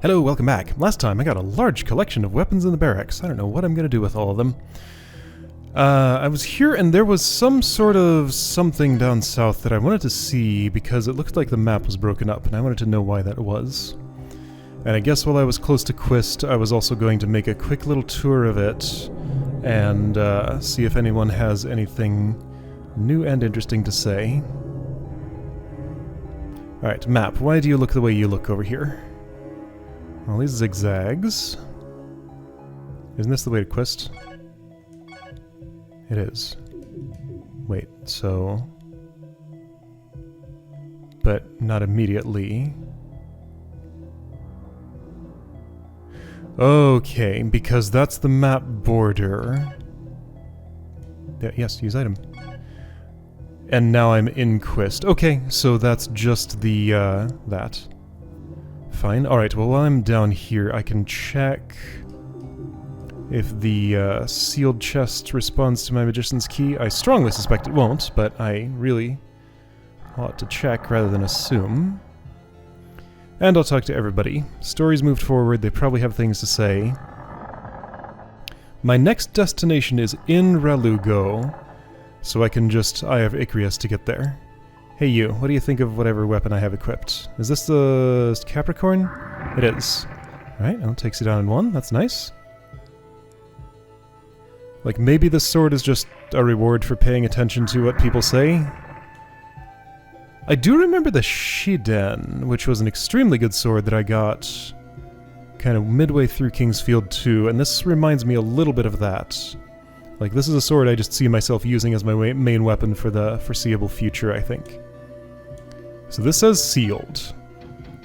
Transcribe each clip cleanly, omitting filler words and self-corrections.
Hello, welcome back. Last time I got a large collection of weapons in the barracks. I don't know what I'm gonna do with all of them. I was here and there was some sort of something down south that I wanted to see because it looked like the map was broken up and I wanted to know why that was. And I guess while I was close to Quist, I was also going to make a quick little tour of it and see if anyone has anything new and interesting to say. Alright, map. Why do you look the way you look over here? All these zigzags. Isn't this the way to Quist? It is. Wait, so... But not immediately. Okay, because that's the map border. Yeah, yes, use item. And now I'm in Quist. Okay, so that's just the, that. Fine. Alright, well while I'm down here, I can check if the sealed chest responds to my magician's key. I strongly suspect it won't, but I really ought to check rather than assume. And I'll talk to everybody. Stories moved forward, they probably have things to say. My next destination is in Ralugo, so I can just Eye of Icarus to get there. Hey you, what do you think of whatever weapon I have equipped? Is this the Capricorn? It is. Alright, well, it takes you down in one, that's nice. Like, maybe this sword is just a reward for paying attention to what people say? I do remember the Shiden, which was an extremely good sword that I got kind of midway through Kingsfield 2, and this reminds me a little bit of that. Like, this is a sword I just see myself using as my main weapon for the foreseeable future, I think. So this says sealed.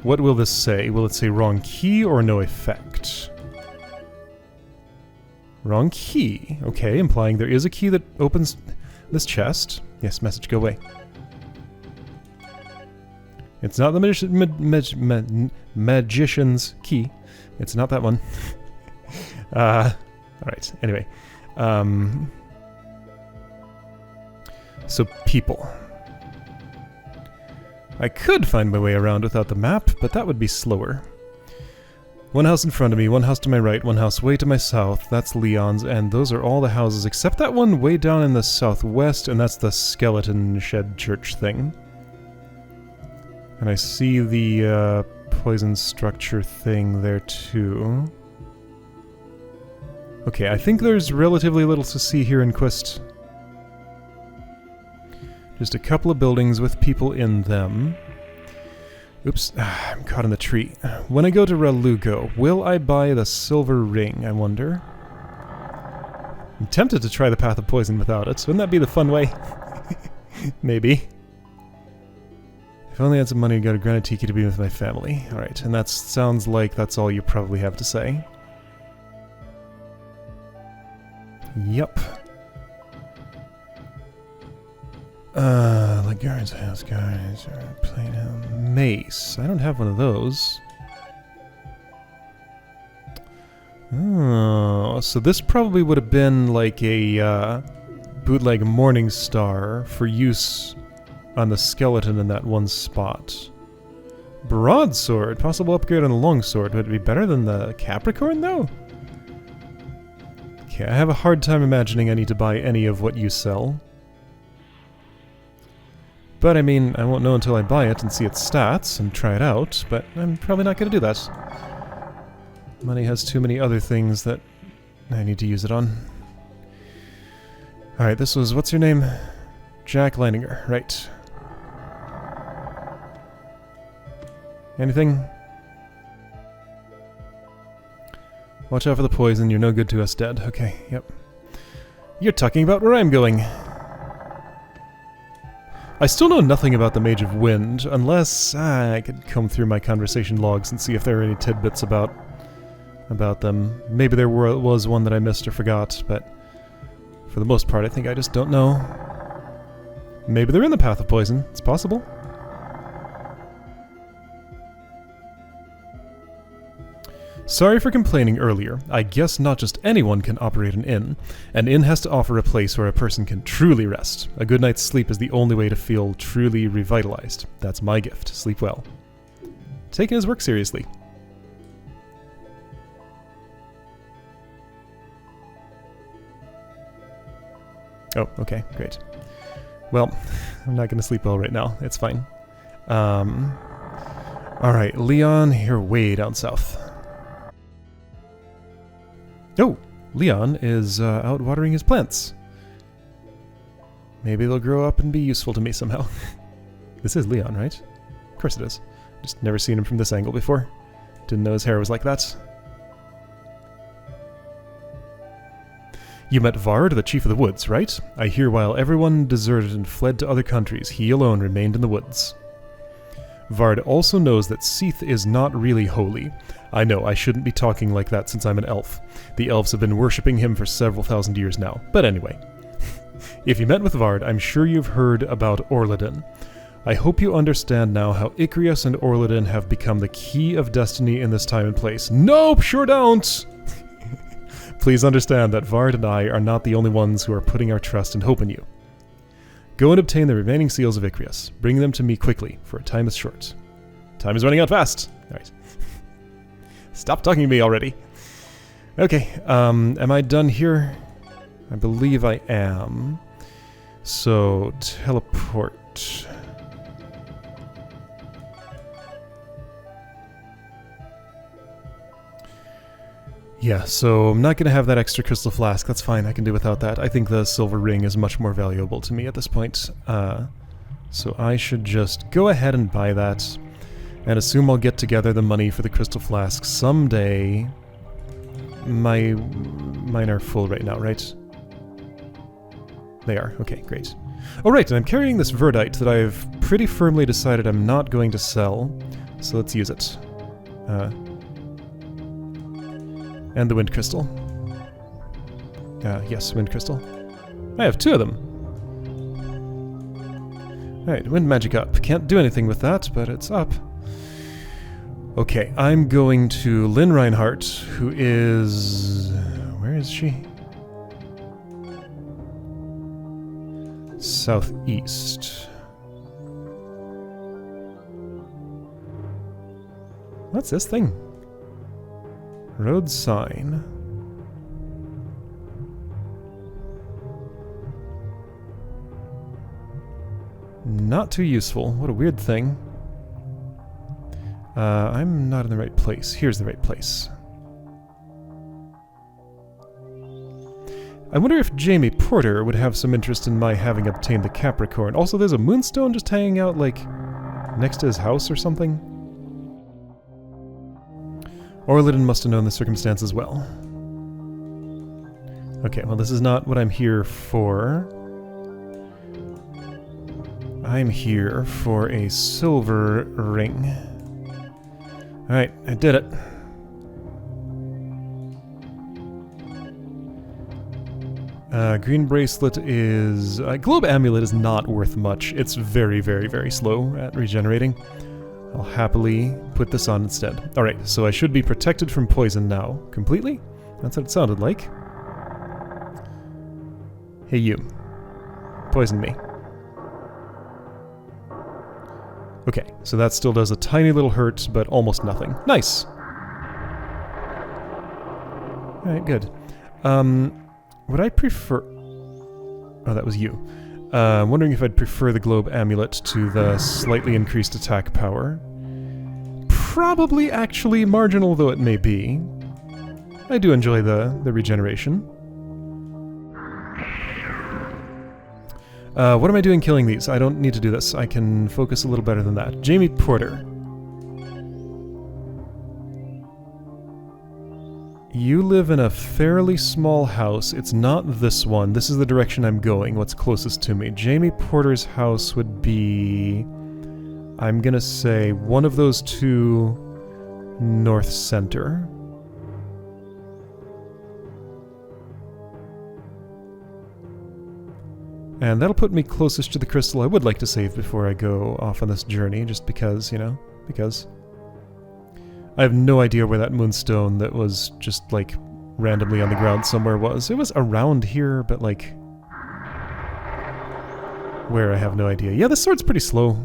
What will this say? Will it say wrong key or no effect? Wrong key. Okay, implying there is a key that opens this chest. Yes, message, go away. It's not the magician's key. It's not that one. Alright, anyway. So people. I could find my way around without the map, but that would be slower. One house in front of me, one house to my right, one house way to my south, that's Leon's, and those are all the houses except that one way down in the southwest, and that's the skeleton shed church thing. And I see the poison structure thing there too. Okay, I think there's relatively little to see here in Quist. Just a couple of buildings with people in them. Oops, I'm caught in the tree. When I go to Ralugo, will I buy the silver ring, I wonder? I'm tempted to try the Path of Poison without it. Wouldn't that be the fun way? Maybe. If only I had some money to go to Granatiki to be with my family. Alright, and that sounds like that's all you probably have to say. Yep. Lagarde's house, guys. Plain mace. I don't have one of those. Oh, so this probably would have been like a bootleg Morning Star for use on the skeleton in that one spot. Broadsword. Possible upgrade on the longsword. Would it be better than the Capricorn, though? Okay, I have a hard time imagining I need to buy any of what you sell. But I mean, I won't know until I buy it and see its stats and try it out, but I'm probably not going to do that. Money has too many other things that I need to use it on. Alright, this was, what's your name? Jack Leininger, right. Anything? Watch out for the poison, you're no good to us dead. Okay, yep. You're talking about where I'm going. I still know nothing about the Mage of Wind, unless I could comb through my conversation logs and see if there are any tidbits about them. Maybe there was one that I missed or forgot, but for the most part I think I just don't know. Maybe they're in the Path of Poison. It's possible. Sorry for complaining earlier. I guess not just anyone can operate an inn. An inn has to offer a place where a person can truly rest. A good night's sleep is the only way to feel truly revitalized. That's my gift. Sleep well. Taking his work seriously. Oh, okay, great. Well, I'm not going to sleep well right now. It's fine. Alright, Leon, you're way down south. Oh, Leon is out watering his plants. Maybe they'll grow up and be useful to me somehow. This is Leon, right? Of course it is. Just never seen him from this angle before. Didn't know his hair was like that. You met Vard, the chief of the woods, right? I hear while everyone deserted and fled to other countries, he alone remained in the woods. Vard also knows that Seath is not really holy. I know, I shouldn't be talking like that since I'm an elf. The elves have been worshipping him for several thousand years now. But anyway. If you met with Vard, I'm sure you've heard about Orladin. I hope you understand now how Icrius and Orladin have become the key of destiny in this time and place. Nope, sure don't! Please understand that Vard and I are not the only ones who are putting our trust and hope in you. Go and obtain the remaining seals of Icrius. Bring them to me quickly, for time is short. Time is running out fast. Alright. Stop talking to me already. Okay, am I done here? I believe I am. So, teleport. Yeah, so I'm not going to have that extra crystal flask. That's fine, I can do without that. I think the silver ring is much more valuable to me at this point. So I should just go ahead and buy that, and assume I'll get together the money for the crystal flask someday. Mine are full right now, right? They are. Okay, great. Oh right, and I'm carrying this verdite that I've pretty firmly decided I'm not going to sell, so let's use it. And the wind crystal. Yes, wind crystal. I have 2 of them. Alright, wind magic up. Can't do anything with that, but it's up. Okay, I'm going to Lynn Reinhardt, who is... where is she? Southeast. What's this thing? Road sign. Not too useful. What a weird thing. I'm not in the right place. Here's the right place. I wonder if Jamie Porter would have some interest in my having obtained the Capricorn. Also, there's a moonstone just hanging out, like, next to his house or something. Orladin must have known the circumstance as well. Okay, well this is not what I'm here for. I'm here for a silver ring. Alright, I did it. Green bracelet is... globe amulet is not worth much. It's very, very, very slow at regenerating. I'll happily put this on instead. Alright, so I should be protected from poison now. Completely? That's what it sounded like. Hey you. Poison me. Okay, so that still does a tiny little hurt, but almost nothing. Nice! Alright, good. Would I prefer... Oh, that was you. I'm wondering if I'd prefer the globe amulet to the slightly increased attack power. Probably actually, marginal though it may be. I do enjoy the regeneration. What am I doing killing these? I don't need to do this. I can focus a little better than that. Jamie Porter. You live in a fairly small house. It's not this one. This is the direction I'm going, what's closest to me. Jamie Porter's house would be... I'm gonna say one of those 2 north center. And that'll put me closest to the crystal I would like to save before I go off on this journey, just because, you know, because... I have no idea where that moonstone that was just, like, randomly on the ground somewhere was. It was around here, but, like... where, I have no idea. Yeah, this sword's pretty slow.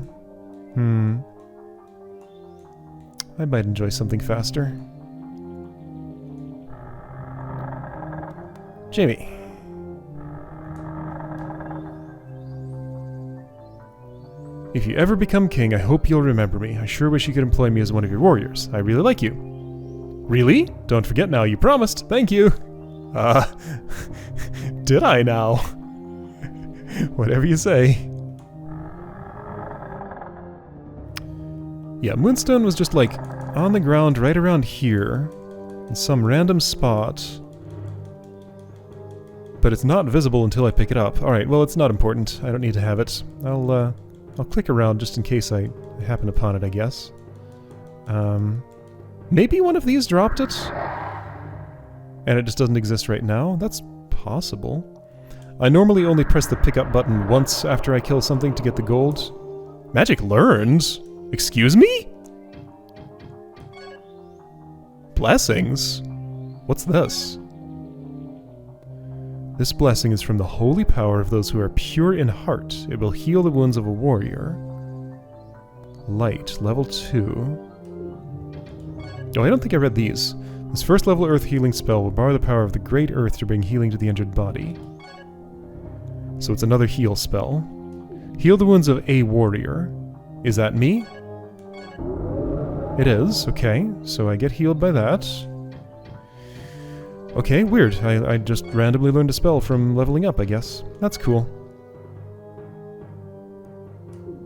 I might enjoy something faster. Jamie. If you ever become king, I hope you'll remember me. I sure wish you could employ me as one of your warriors. I really like you. Really? Don't forget now, you promised. Thank you. Did I now? Whatever you say. Yeah, Moonstone was just like on the ground right around here, in some random spot. But it's not visible until I pick it up. Alright, well it's not important. I don't need to have it. I'll click around just in case I happen upon it, I guess. Maybe one of these dropped it? And it just doesn't exist right now? That's possible. I normally only press the pickup button once after I kill something to get the gold. Magic learned? Excuse me? Blessings? What's this? This blessing is from the holy power of those who are pure in heart. It will heal the wounds of a warrior. Light, level 2. Oh, I don't think I read these. This first level earth healing spell will borrow the power of the great earth to bring healing to the injured body. So it's another heal spell. Heal the wounds of a warrior. Is that me? It is, okay. So I get healed by that. Okay, weird. I just randomly learned a spell from leveling up, I guess. That's cool.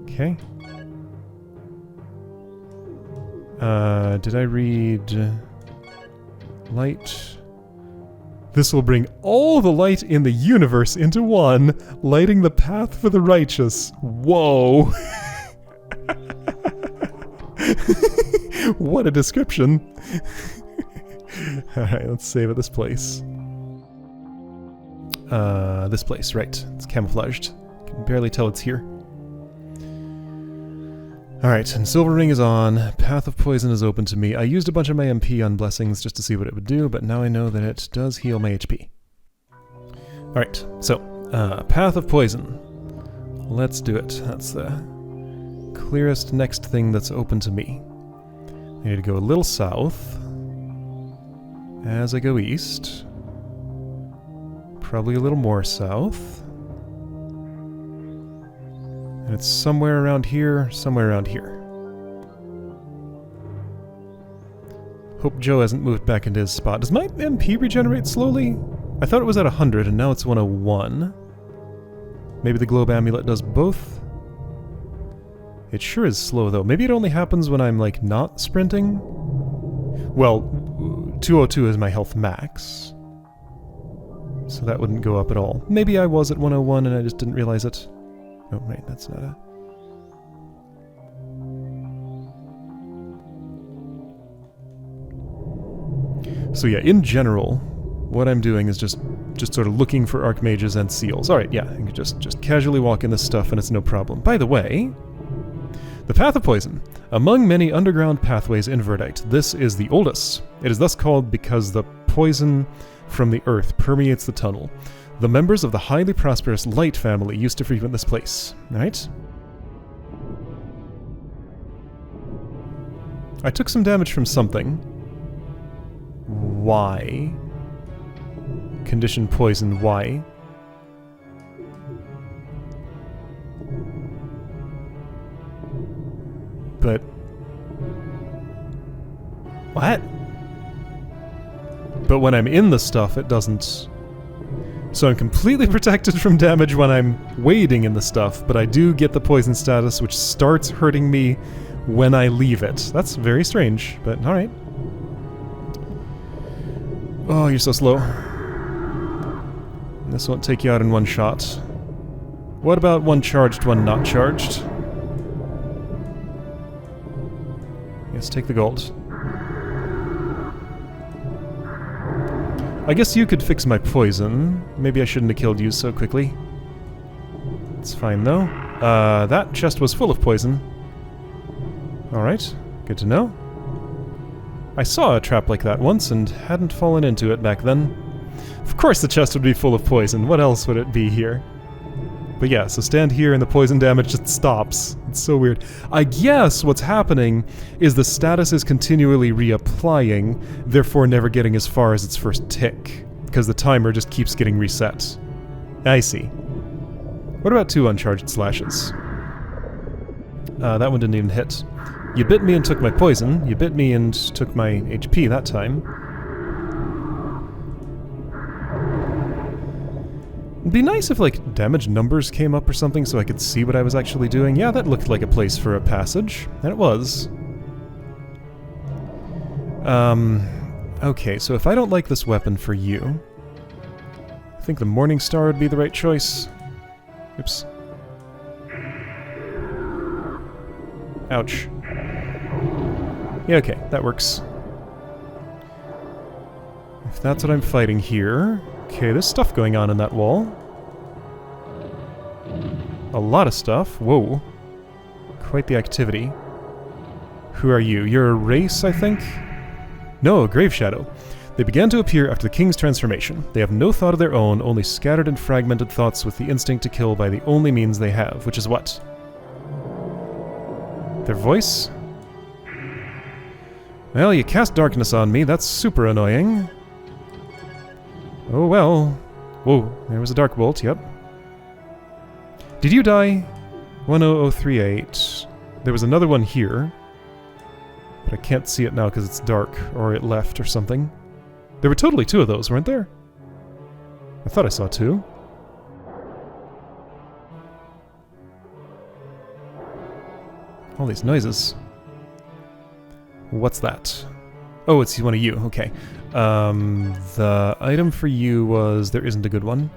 Okay. Did I read... Light... This will bring all the light in the universe into one, lighting the path for the righteous. Whoa! What a description! Alright, let's save at this place. This place, right. It's camouflaged. Can barely tell it's here. Alright, and Silver Ring is on. Path of Poison is open to me. I used a bunch of my MP on Blessings just to see what it would do, but now I know that it does heal my HP. Alright, so, Path of Poison. Let's do it. That's the clearest next thing that's open to me. I need to go a little south. As I go east. Probably a little more south. And it's somewhere around here, somewhere around here. Hope Joe hasn't moved back into his spot. Does my MP regenerate slowly? I thought it was at 100 and now it's 101. Maybe the globe amulet does both? It sure is slow though. Maybe it only happens when I'm like not sprinting? Well, 202 is my health max. So that wouldn't go up at all. Maybe I was at 101 and I just didn't realize it. Oh, right, that's not a... So yeah, in general, what I'm doing is just sort of looking for archmages and seals. Alright, yeah, I can just casually walk in this stuff and it's no problem. By the way, the Path of Poison. Among many underground pathways in Verdite, this is the oldest. It is thus called because the poison from the earth permeates the tunnel. The members of the highly prosperous Light family used to frequent this place. Right? I took some damage from something. Why? Condition poison, why? But... what? But when I'm in the stuff, it doesn't... So I'm completely protected from damage when I'm wading in the stuff, but I do get the poison status, which starts hurting me when I leave it. That's very strange, but alright. Oh, you're so slow. This won't take you out in one shot. What about one charged, one not charged? Yes, take the gold. I guess you could fix my poison. Maybe I shouldn't have killed you so quickly. It's fine though. That chest was full of poison. Alright, good to know. I saw a trap like that once and hadn't fallen into it back then. Of course the chest would be full of poison. What else would it be here? But yeah, so stand here and the poison damage just stops. It's so weird. I guess what's happening is the status is continually reapplying, therefore never getting as far as its first tick, because the timer just keeps getting reset. I see. What about 2 uncharged slashes? That one didn't even hit. You bit me and took my poison. You bit me and took my HP that time. It'd be nice if, like, damage numbers came up or something so I could see what I was actually doing. Yeah, that looked like a place for a passage. And it was. Okay, so if I don't like this weapon for you, I think the Morning Star would be the right choice. Oops. Ouch. Yeah, okay, that works. If that's what I'm fighting here... Okay, there's stuff going on in that wall. A lot of stuff. Whoa. Quite the activity. Who are you? You're a race, I think? No, a grave shadow. They began to appear after the king's transformation. They have no thought of their own, only scattered and fragmented thoughts with the instinct to kill by the only means they have, which is what? Their voice? Well, you cast darkness on me, that's super annoying. Oh well. Whoa, there was a dark bolt, yep. Did you die? 10038. There was another one here. But I can't see it now because it's dark, or it left or something. There were totally two of those, weren't there? I thought I saw two. All these noises. What's that? Oh, it's one of you, okay. The item for you was... there isn't a good one.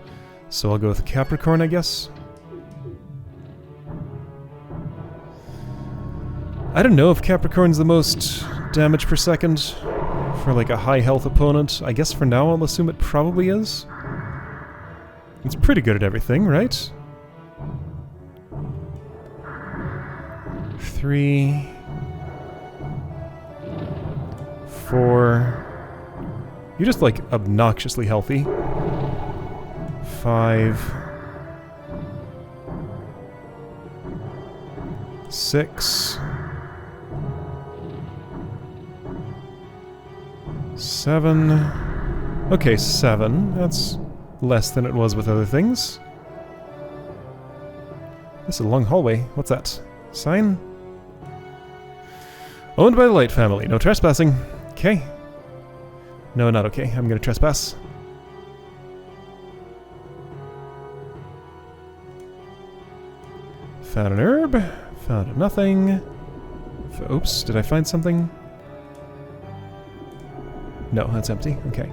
So I'll go with Capricorn, I guess. I don't know if Capricorn's the most damage per second for like a high health opponent. I guess for now I'll assume it probably is. It's pretty good at everything, right? 3... 4... You're just, like, obnoxiously healthy. 5... 6... 7... Okay, 7. That's less than it was with other things. This is a long hallway. What's that? Sign? Owned by the Light family. No trespassing. Okay. No, not okay. I'm gonna trespass. Found an herb. Found nothing. Oops, did I find something? No, that's empty. Okay.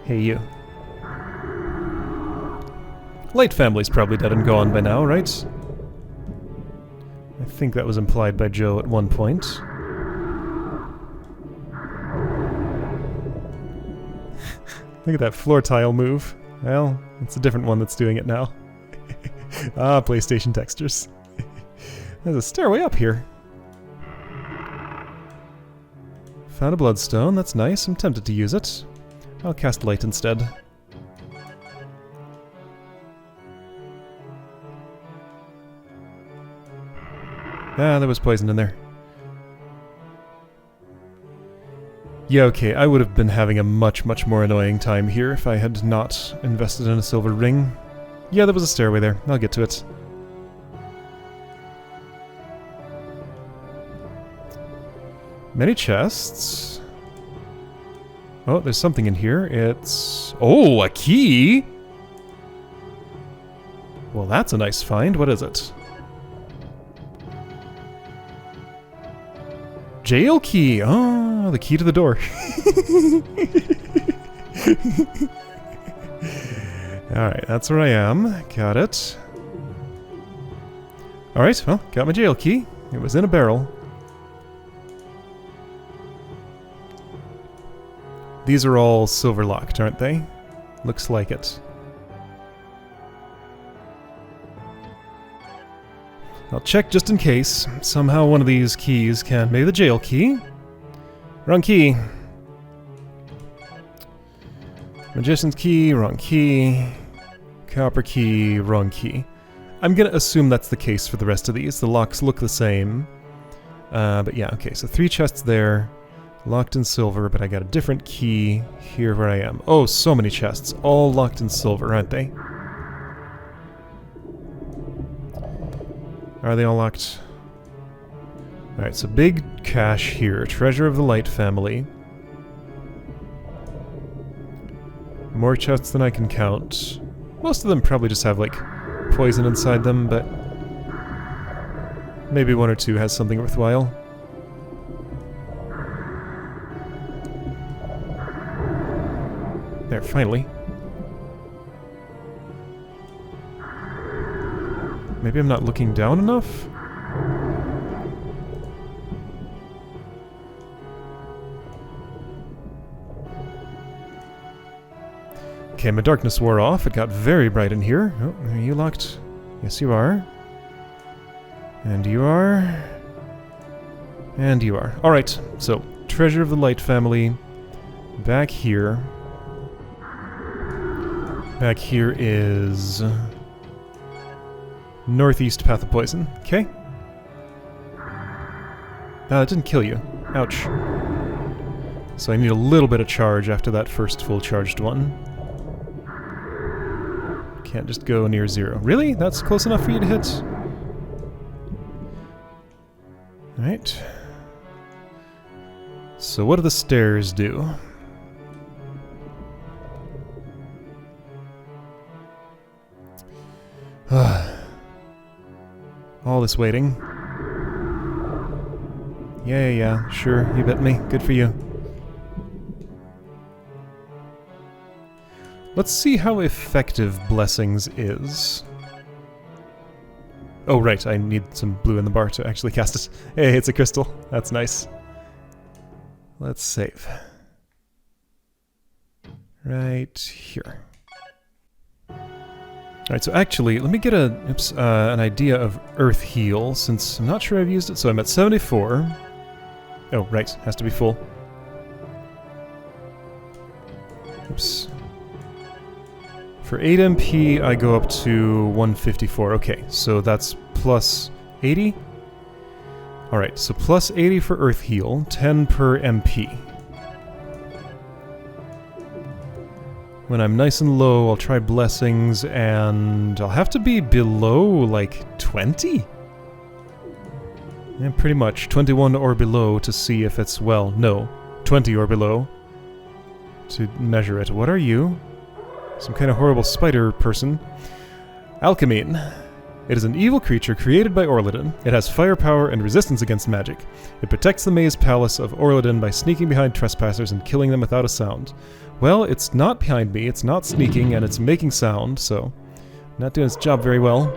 Hey, you. Light family's probably dead and gone by now, right? I think that was implied by Joe at one point. Look at that floor tile move. Well, it's a different one that's doing it now. Ah, PlayStation textures. There's a stairway up here. Found a bloodstone, that's nice. I'm tempted to use it. I'll cast light instead. Ah, there was poison in there. Yeah, okay, I would have been having a much more annoying time here if I had not invested in a silver ring. Yeah, there was a stairway there. I'll get to it. Many chests. Oh, there's something in here. It's... oh, a key! Well, that's a nice find. What is it? Jail key! Oh, the key to the door. Alright, that's where I am. Got it. Alright, well, got my jail key. It was in a barrel. These are all silver locked, aren't they? Looks like it. I'll check just in case. Somehow one of these keys can... maybe the jail key? Wrong key. Magician's key, wrong key. Copper key, wrong key. I'm gonna assume that's the case for the rest of these. The locks look the same. But yeah, okay, so 3 chests there. Locked in silver, but I got a different key here where I am. Oh, so many chests. All locked in silver, aren't they? Are they all locked? Alright, so big cache here. Treasure of the Light family. More chests than I can count. Most of them probably just have, like, poison inside them, but maybe one or two has something worthwhile. There, finally. Maybe I'm not looking down enough? Okay, my darkness wore off. It got very bright in here. Oh, are you locked? Yes, you are. And you are. And you are. Alright, so, Treasure of the Light family. Back here. Back here is... Northeast Path of Poison. Okay. It didn't kill you. Ouch. So I need a little bit of charge after that first full charged one. Can't just go near zero. Really? That's close enough for you to hit? Alright. So what do the stairs do? All this waiting. Yeah, sure, you bit me. Good for you. Let's see how effective Blessings is. Oh, right, I need some blue in the bar to actually cast it. Hey, it's a crystal. That's nice. Let's save. Right here. Alright, so actually, let me get an idea of Earth Heal, since I'm not sure I've used it. So I'm at 74. Oh, right, has to be full. Oops. For 8 MP, I go up to 154. Okay, so that's plus 80? Alright, so plus 80 for Earth Heal, 10 per MP. When I'm nice and low, I'll try Blessings, and I'll have to be below, like, 20? Yeah, pretty much. 21 or below to see if it's, well, no. 20 or below to measure it. What are you? Some kind of horrible spider person. Alchemine. It is an evil creature created by Orladin. It has firepower and resistance against magic. It protects the maze palace of Orladin by sneaking behind trespassers and killing them without a sound. Well, it's not behind me, it's not sneaking, and it's making sound, so... not doing its job very well.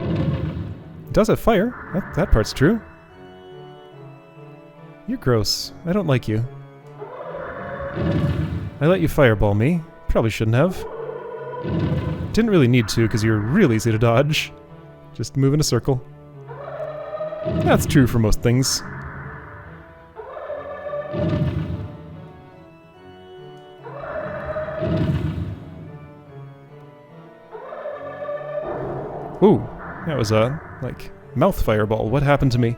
It does have fire. That part's true. You're gross. I don't like you. I let you fireball me. Probably shouldn't have. Didn't really need to, because you're real easy to dodge. Just move in a circle. That's true for most things. Ooh, that was a, like, mouth fireball. What happened to me?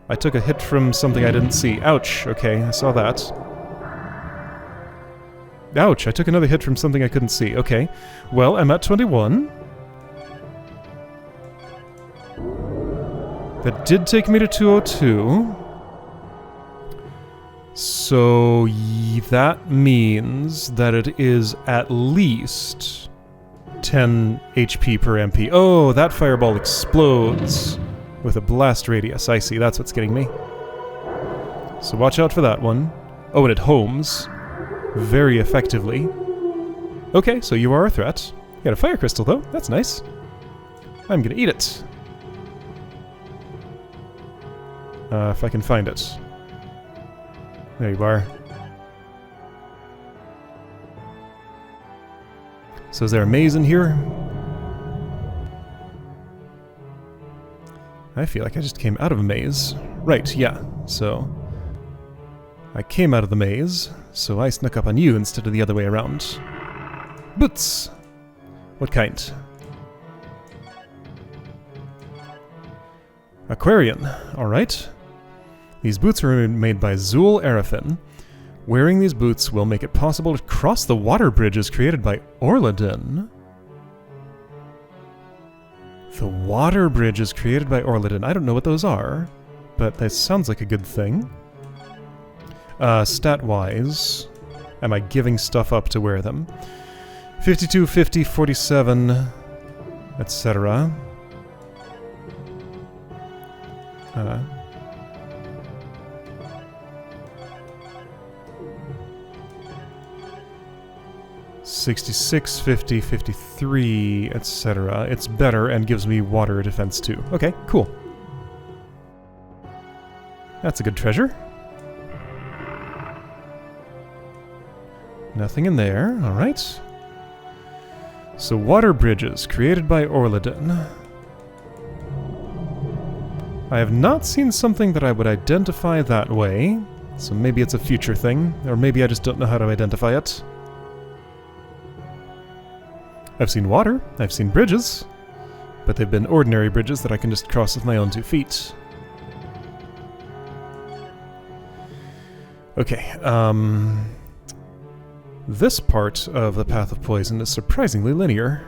I took a hit from something I didn't see. Ouch, okay, I saw that. Ouch, I took another hit from something I couldn't see. Okay, well, I'm at 21. That did take me to 202. So that means that it is at least 10 HP per MP. Oh, that fireball explodes with a blast radius. I see, that's what's getting me. So watch out for that one. Oh, and it homes very effectively. Okay, so you are a threat. You got a fire crystal, though. That's nice. I'm gonna eat it. If I can find it. There you are. So is there a maze in here? I feel like I just came out of a maze. Right, yeah. So I came out of the maze, so I snuck up on you instead of the other way around. Boots! What kind? Aquarian. Alright. These boots are made by Zul Arafin. Wearing these boots will make it possible to cross the water bridges created by Orladin. The water bridges created by Orladin. I don't know what those are, but that sounds like a good thing. Stat-wise, am I giving stuff up to wear them? 52, 50, 47, etc. 66, 50, 53, etc. It's better and gives me water defense too. Okay, cool. That's a good treasure. Nothing in there, alright. So water bridges, created by Orladin. I have not seen something that I would identify that way, so maybe it's a future thing, or maybe I just don't know how to identify it. I've seen water, I've seen bridges, but they've been ordinary bridges that I can just cross with my own 2 feet. Okay, this part of the Path of Poison is surprisingly linear.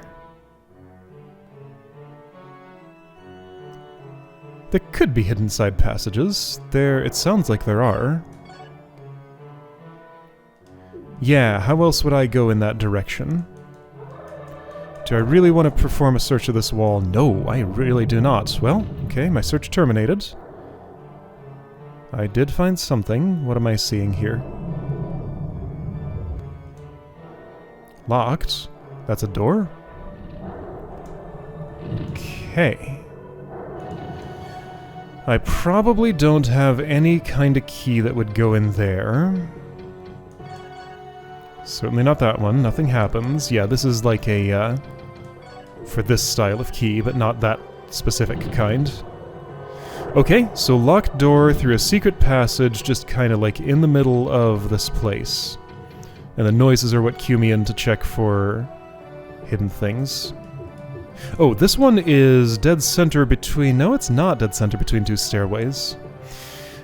There could be hidden side passages. It sounds like there are. Yeah, how else would I go in that direction? Do I really want to perform a search of this wall? No, I really do not. Well, okay, my search terminated. I did find something. What am I seeing here? Locked. That's a door? Okay. I probably don't have any kind of key that would go in there. Certainly not that one. Nothing happens. Yeah, this is like a, for this style of key, but not that specific kind. Okay, so locked door through a secret passage just kind of like in the middle of this place. And the noises are what cue me in to check for hidden things. Oh, this one is dead center between... No, it's not dead center between 2 stairways.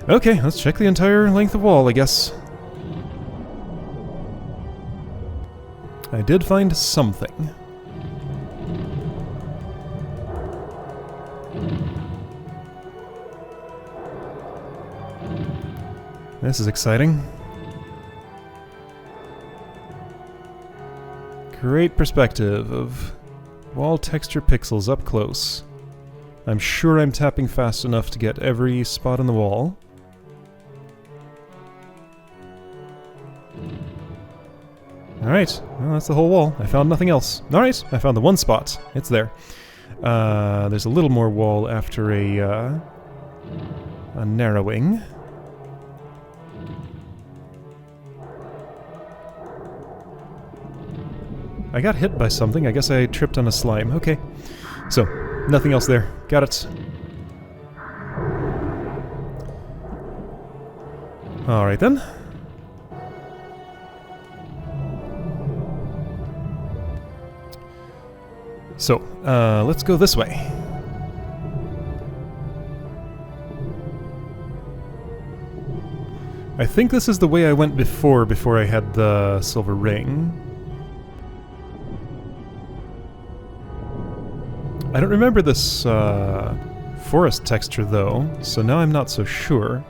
Okay, let's check the entire length of wall, I guess. I did find something. This is exciting. Great perspective of wall texture pixels up close. I'm sure I'm tapping fast enough to get every spot on the wall. Alright, well that's the whole wall. I found nothing else. Alright, I found the one spot. It's there. There's a little more wall after a narrowing. I got hit by something. I guess I tripped on a slime. Okay. So, nothing else there. Got it. Alright then. So, let's go this way. I think this is the way I went before I had the silver ring. I don't remember this forest texture though, so now I'm not so sure.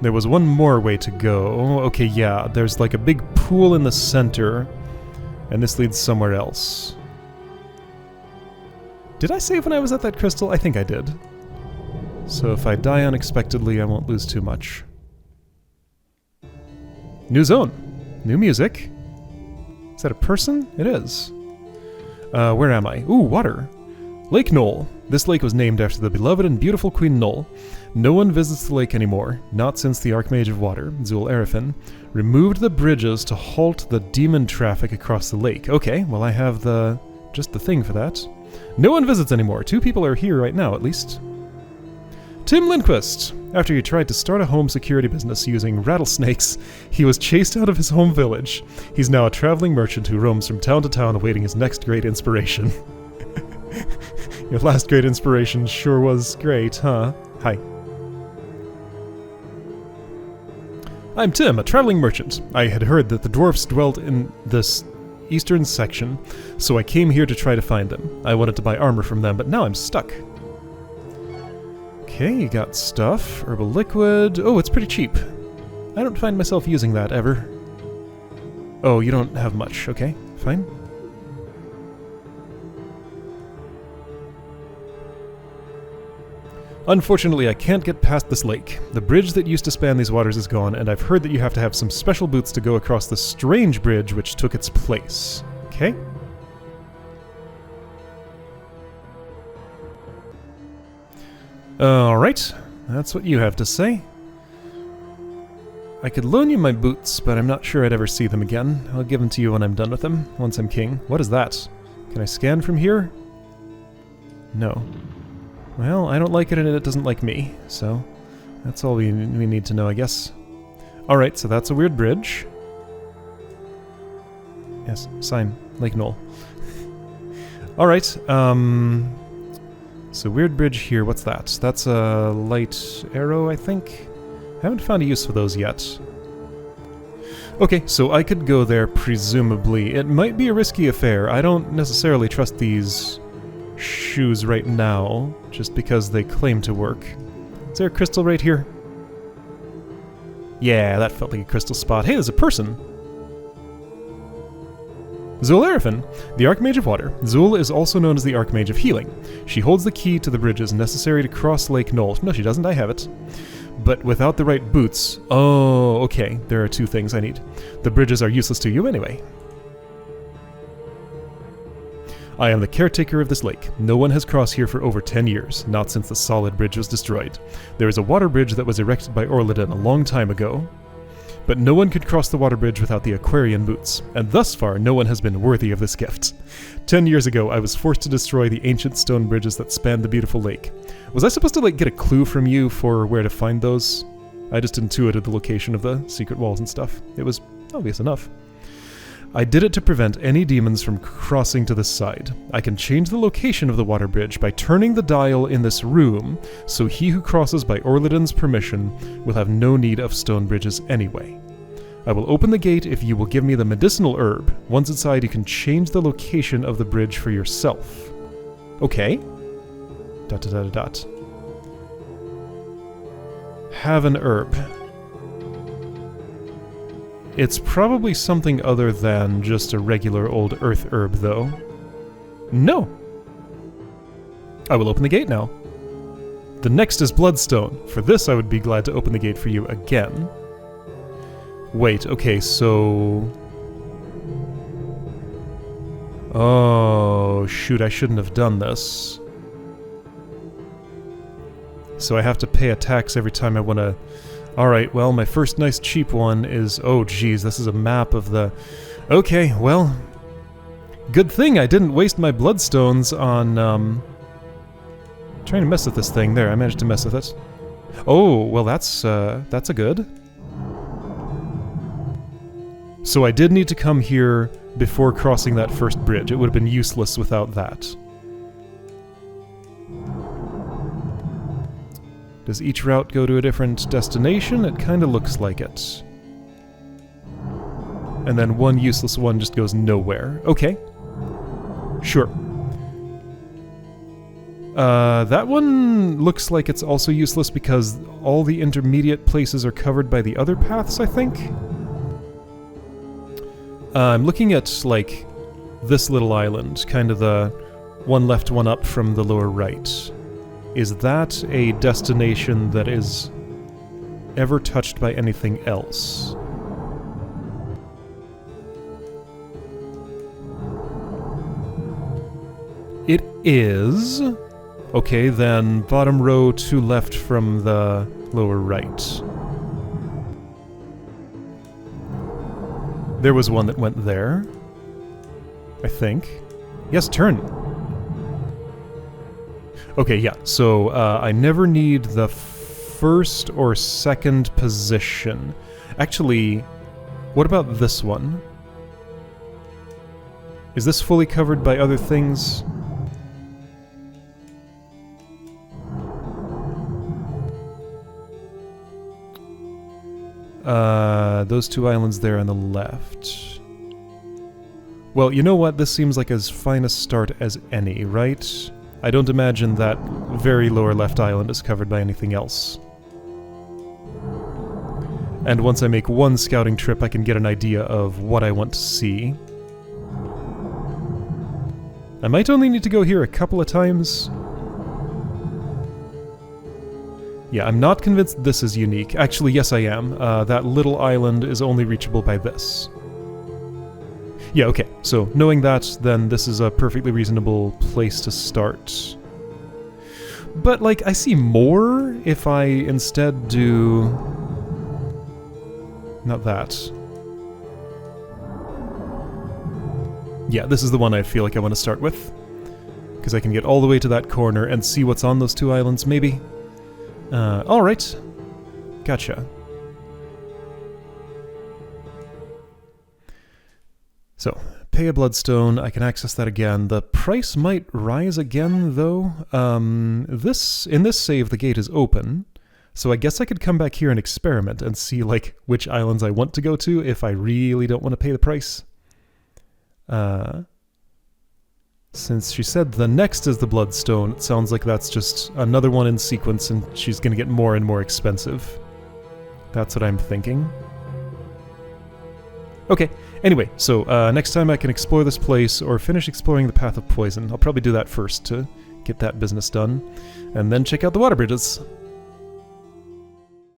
There was one more way to go. Okay, yeah, there's like a big pool in the center, and this leads somewhere else. Did I save when I was at that crystal? I think I did. So if I die unexpectedly, I won't lose too much. New zone. New music. Is that a person? It is. Where am I? Ooh, water. Lake Knoll. This lake was named after the beloved and beautiful Queen Knoll. No one visits the lake anymore, not since the Archmage of Water, Zul Arifin, removed the bridges to halt the demon traffic across the lake. Okay, well I have just the thing for that. No one visits anymore. 2 people are here right now, at least. Tim Lindquist. After he tried to start a home security business using rattlesnakes, he was chased out of his home village. He's now a traveling merchant who roams from town to town awaiting his next great inspiration. Your last great inspiration sure was great, huh? Hi. I'm Tim, a traveling merchant. I had heard that the dwarfs dwelt in this eastern section, so I came here to try to find them. I wanted to buy armor from them, but now I'm stuck. Okay, you got stuff. Herbal liquid. Oh, it's pretty cheap. I don't find myself using that ever. Oh, you don't have much. Okay, fine. Unfortunately, I can't get past this lake. The bridge that used to span these waters is gone, and I've heard that you have to have some special boots to go across the strange bridge which took its place. Okay. Alright, that's what you have to say. I could loan you my boots, but I'm not sure I'd ever see them again. I'll give them to you when I'm done with them, once I'm king. What is that? Can I scan from here? No. Well, I don't like it and it doesn't like me, so that's all we need to know, I guess. Alright, so that's a weird bridge. Yes, sign, Lake Knoll. Alright, so weird bridge here, what's that? That's a light arrow, I think? I haven't found a use for those yet. Okay, so I could go there, presumably. It might be a risky affair. I don't necessarily trust these shoes right now, just because they claim to work. Is there a crystal right here? Yeah, that felt like a crystal spot. Hey, there's a person! Zolarafin, the Archmage of Water. Zul is also known as the Archmage of Healing. She holds the key to the bridges necessary to cross Lake Knoll. No, she doesn't, I have it. But without the right boots... Oh, okay, there are two things I need. The bridges are useless to you anyway. I am the caretaker of this lake. No one has crossed here for over 10 years, not since the solid bridge was destroyed. There is a water bridge that was erected by Orliden a long time ago, but no one could cross the water bridge without the Aquarian boots, and thus far no one has been worthy of this gift. 10 years ago, I was forced to destroy the ancient stone bridges that spanned the beautiful lake. Was I supposed to, get a clue from you for where to find those? I just intuited the location of the secret walls and stuff. It was obvious enough. I did it to prevent any demons from crossing to this side. I can change the location of the water bridge by turning the dial in this room, so he who crosses by Orliden's permission will have no need of stone bridges anyway. I will open the gate if you will give me the medicinal herb. Once inside, you can change the location of the bridge for yourself. Okay. ... Have an herb. It's probably something other than just a regular old earth herb, though. No! I will open the gate now. The next is Bloodstone. For this, I would be glad to open the gate for you again. Wait, okay, so... Oh, shoot, I shouldn't have done this. So I have to pay a tax every time I want to... Alright, well, my first nice cheap one is... Oh, geez, this is a map of the... Okay, well... Good thing I didn't waste my bloodstones on, trying to mess with this thing. There, I managed to mess with it. Oh, well, that's a good. So I did need to come here before crossing that first bridge. It would have been useless without that. Does each route go to a different destination? It kind of looks like it. And then one useless one just goes nowhere. Okay. Sure. That one looks like it's also useless because all the intermediate places are covered by the other paths, I think? I'm looking at, like, this little island, kind of the one left, one up from the lower right. Is that a destination that is ever touched by anything else? It is. Okay, then bottom row to left from the lower right. There was one that went there, I think. Yes, turn. Okay, yeah, so I never need the first or second position. Actually, what about this one? Is this fully covered by other things? Those two islands there on the left. Well, you know what? This seems like as fine a start as any, right? I don't imagine that very lower left island is covered by anything else. And once I make one scouting trip, I can get an idea of what I want to see. I might only need to go here a couple of times. Yeah, I'm not convinced this is unique. Actually, yes I am. That little island is only reachable by this. Yeah, okay. So, knowing that, then this is a perfectly reasonable place to start. But, like, I see more if I instead do... not that. Yeah, this is the one I feel like I want to start with. Because I can get all the way to that corner and see what's on those two islands, maybe. Alright. Gotcha. So, pay a bloodstone, I can access that again. The price might rise again, though. In this save, the gate is open. So I guess I could come back here and experiment and see, like, which islands I want to go to if I really don't want to pay the price. Since she said the next is the Bloodstone, it sounds like that's just another one in sequence and she's gonna get more and more expensive. That's what I'm thinking. Okay, anyway, so next time I can explore this place or finish exploring the Path of Poison. I'll probably do that first to get that business done, and then check out the water bridges.